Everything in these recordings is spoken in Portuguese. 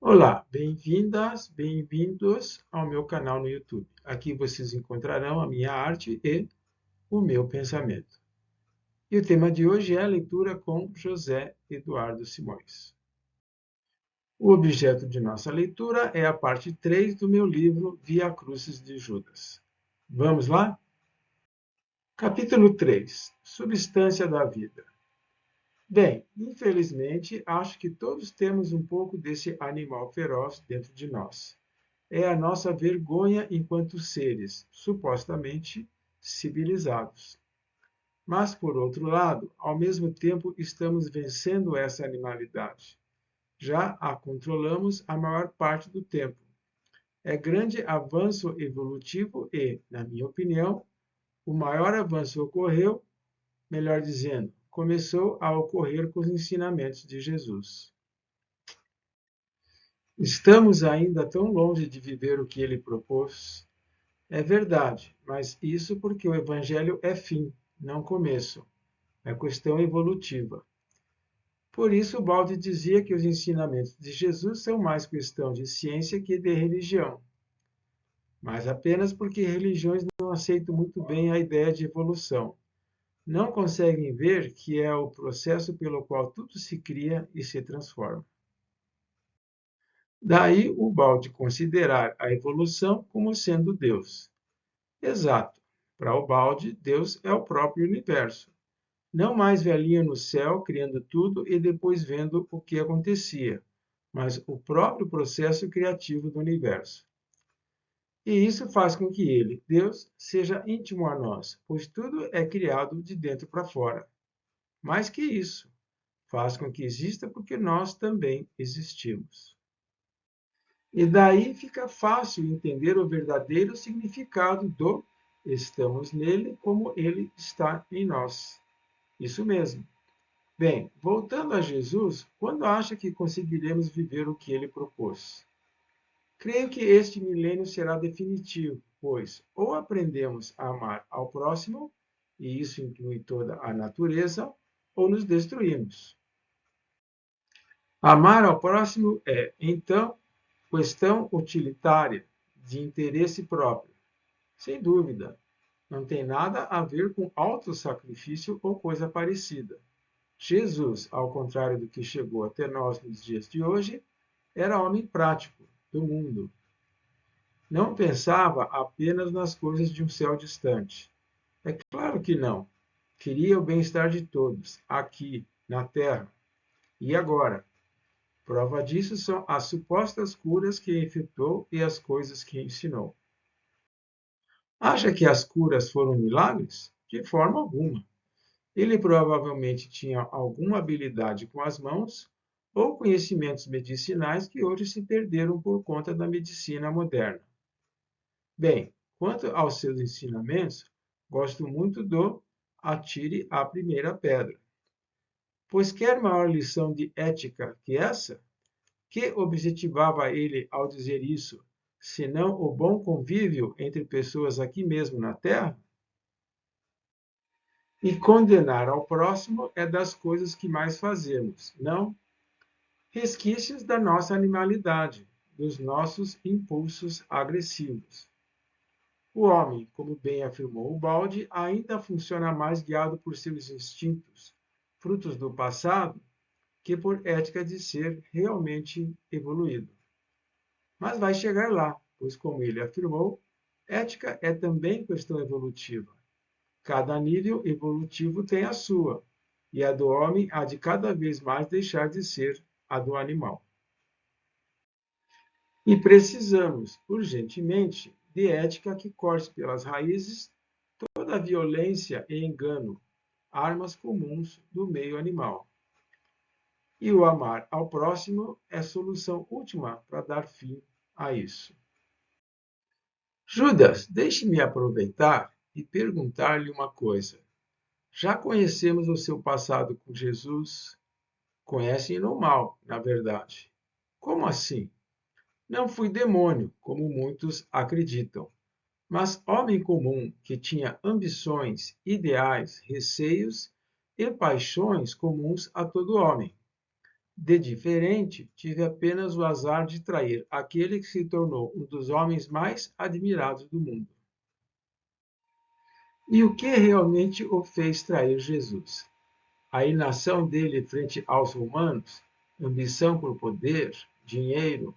Olá, bem-vindas, bem-vindos ao meu canal no YouTube. Aqui vocês encontrarão a minha arte e o meu pensamento. E o tema de hoje é a leitura com José Eduardo Simões. O objeto de nossa leitura é a parte 3 do meu livro Via Crucis de Judas. Vamos lá? Capítulo 3: Substância da vida. Bem, infelizmente, acho que todos temos um pouco desse animal feroz dentro de nós. É a nossa vergonha enquanto seres supostamente civilizados. Mas, por outro lado, ao mesmo tempo estamos vencendo essa animalidade. Já a controlamos a maior parte do tempo. É grande avanço evolutivo e, na minha opinião, o maior avanço ocorreu, melhor dizendo, começou a ocorrer com os ensinamentos de Jesus. Estamos ainda tão longe de viver o que ele propôs. É verdade, mas isso porque o Evangelho é fim, não começo. É questão evolutiva. Por isso, Baldi dizia que os ensinamentos de Jesus são mais questão de ciência que de religião. Mas apenas porque religiões não aceitam muito bem a ideia de evolução. Não conseguem ver que é o processo pelo qual tudo se cria e se transforma. Daí o Baldi considerar a evolução como sendo Deus. Exato. Para o balde, Deus é o próprio universo. Não mais velhinho no céu, criando tudo e depois vendo o que acontecia, mas o próprio processo criativo do universo. E isso faz com que ele, Deus, seja íntimo a nós, pois tudo é criado de dentro para fora. Mais que isso, faz com que exista porque nós também existimos. E daí fica fácil entender o verdadeiro significado do estamos nele como ele está em nós. Isso mesmo. Bem, voltando a Jesus, quando acha que conseguiremos viver o que ele propôs? Creio que este milênio será definitivo, pois ou aprendemos a amar ao próximo, e isso inclui toda a natureza, ou nos destruímos. Amar ao próximo é, então, questão utilitária, de interesse próprio. Sem dúvida, não tem nada a ver com autossacrifício ou coisa parecida. Jesus, ao contrário do que chegou até nós nos dias de hoje, era homem prático, do mundo. Não pensava apenas nas coisas de um céu distante. É claro que não. Queria o bem-estar de todos, aqui, na Terra. E agora? Prova disso são as supostas curas que efetuou e as coisas que ensinou. Acha que as curas foram milagres? De forma alguma. Ele provavelmente tinha alguma habilidade com as mãos ou conhecimentos medicinais que hoje se perderam por conta da medicina moderna. Bem, quanto aos seus ensinamentos, gosto muito do atire a primeira pedra. Pois quer maior lição de ética que essa? Que objetivava ele ao dizer isso, senão o bom convívio entre pessoas aqui mesmo na Terra? E condenar ao próximo é das coisas que mais fazemos, não? Resquícios da nossa animalidade, dos nossos impulsos agressivos. O homem, como bem afirmou o Baldi, ainda funciona mais guiado por seus instintos, frutos do passado, que por ética de ser realmente evoluído. Mas vai chegar lá, pois, como ele afirmou, ética é também questão evolutiva. Cada nível evolutivo tem a sua, e a do homem há de cada vez mais deixar de ser a do animal. E precisamos, urgentemente, de ética que corte pelas raízes toda a violência e engano, armas comuns do meio animal. E o amar ao próximo é a solução última para dar fim a isso. Judas, deixe-me aproveitar e perguntar-lhe uma coisa. Já conhecemos o seu passado com Jesus? Conhecem-no mal, na verdade. Como assim? Não fui demônio, como muitos acreditam, mas homem comum que tinha ambições, ideais, receios e paixões comuns a todo homem. De diferente, tive apenas o azar de trair aquele que se tornou um dos homens mais admirados do mundo. E o que realmente o fez trair Jesus? A inação dele frente aos romanos? Ambição por poder? Dinheiro?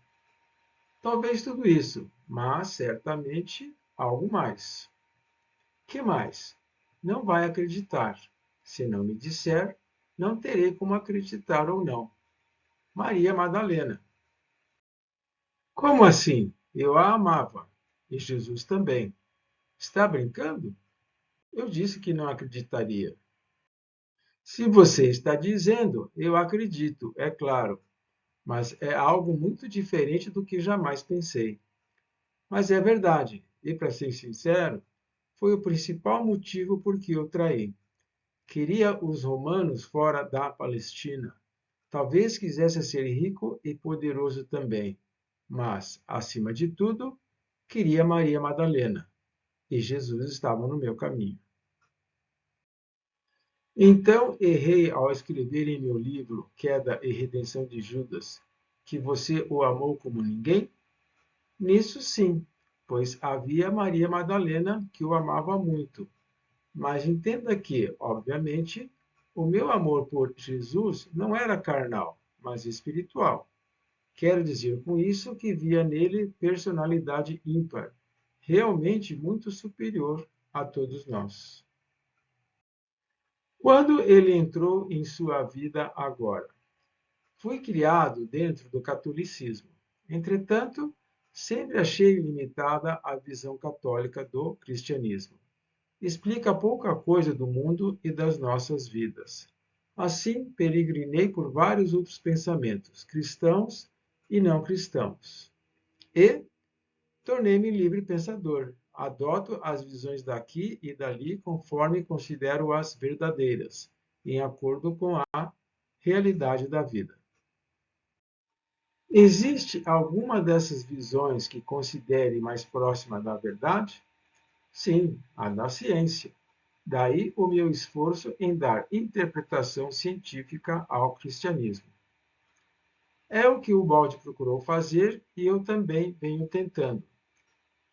Talvez tudo isso, mas certamente algo mais. Que mais? Não vai acreditar. Se não me disser, não terei como acreditar ou não. Maria Madalena. Como assim? Eu a amava. E Jesus também. Está brincando? Eu disse que não acreditaria. Se você está dizendo, eu acredito, é claro, mas é algo muito diferente do que jamais pensei. Mas é verdade, e para ser sincero, foi o principal motivo por que eu traí. Queria os romanos fora da Palestina. Talvez quisesse ser rico e poderoso também, mas, acima de tudo, queria Maria Madalena, e Jesus estava no meu caminho. Então errei ao escrever em meu livro Queda e Redenção de Judas que você o amou como ninguém? Nisso sim, pois havia Maria Madalena que o amava muito. Mas entenda que, obviamente, o meu amor por Jesus não era carnal, mas espiritual. Quero dizer com isso que via nele personalidade ímpar, realmente muito superior a todos nós. Quando ele entrou em sua vida agora? Fui criado dentro do catolicismo. Entretanto, sempre achei limitada a visão católica do cristianismo. Explica pouca coisa do mundo e das nossas vidas. Assim, peregrinei por vários outros pensamentos, cristãos e não cristãos. E tornei-me livre pensador. Adoto as visões daqui e dali conforme considero-as verdadeiras, em acordo com a realidade da vida. Existe alguma dessas visões que considere mais próxima da verdade? Sim, a da ciência. Daí o meu esforço em dar interpretação científica ao cristianismo. É o que o Balde procurou fazer e eu também venho tentando.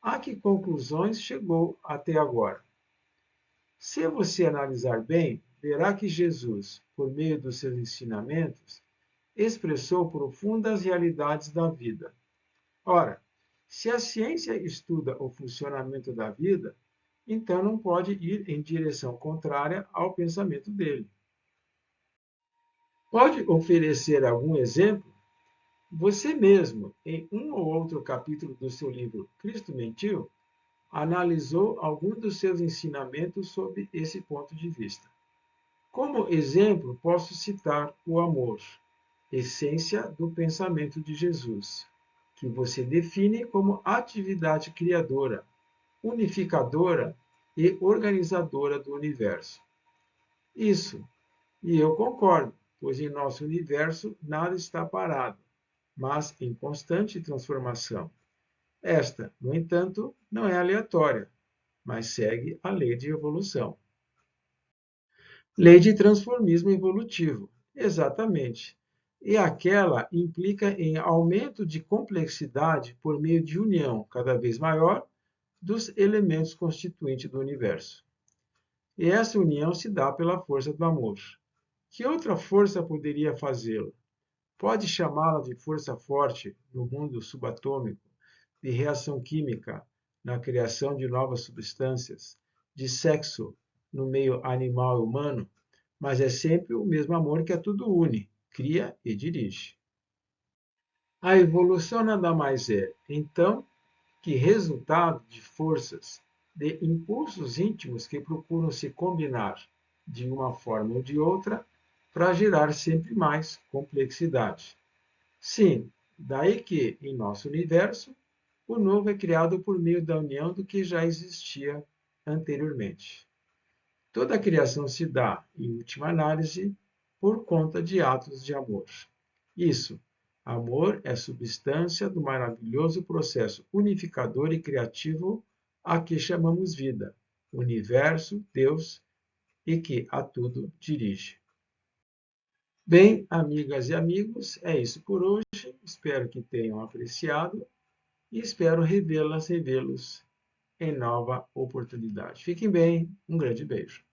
A que conclusões chegou até agora? Se você analisar bem, verá que Jesus, por meio dos seus ensinamentos, expressou profundas realidades da vida. Ora, se a ciência estuda o funcionamento da vida, então não pode ir em direção contrária ao pensamento dele. Pode oferecer algum exemplo? Você mesmo, em um ou outro capítulo do seu livro Cristo Mentiu, analisou algum dos seus ensinamentos sob esse ponto de vista. Como exemplo, posso citar o amor, essência do pensamento de Jesus, que você define como atividade criadora, unificadora e organizadora do universo. Isso, e eu concordo, pois em nosso universo nada está parado, mas em constante transformação. Esta, no entanto, não é aleatória, mas segue a lei de evolução. Lei de transformismo evolutivo, exatamente. E aquela implica em aumento de complexidade por meio de união cada vez maior dos elementos constituintes do universo. E essa união se dá pela força do amor. Que outra força poderia fazê-lo? Pode chamá-la de força forte no mundo subatômico, de reação química na criação de novas substâncias, de sexo no meio animal e humano, mas é sempre o mesmo amor que a tudo une, cria e dirige. A evolução nada mais é, então, que resultado de forças, de impulsos íntimos que procuram se combinar de uma forma ou de outra para gerar sempre mais complexidade. Sim, daí que, em nosso universo, o novo é criado por meio da união do que já existia anteriormente. Toda a criação se dá, em última análise, por conta de atos de amor. Isso, amor é substância do maravilhoso processo unificador e criativo a que chamamos vida, universo, Deus e que a tudo dirige. Bem, amigas e amigos, é isso por hoje. Espero que tenham apreciado e espero revê-los em nova oportunidade. Fiquem bem, um grande beijo.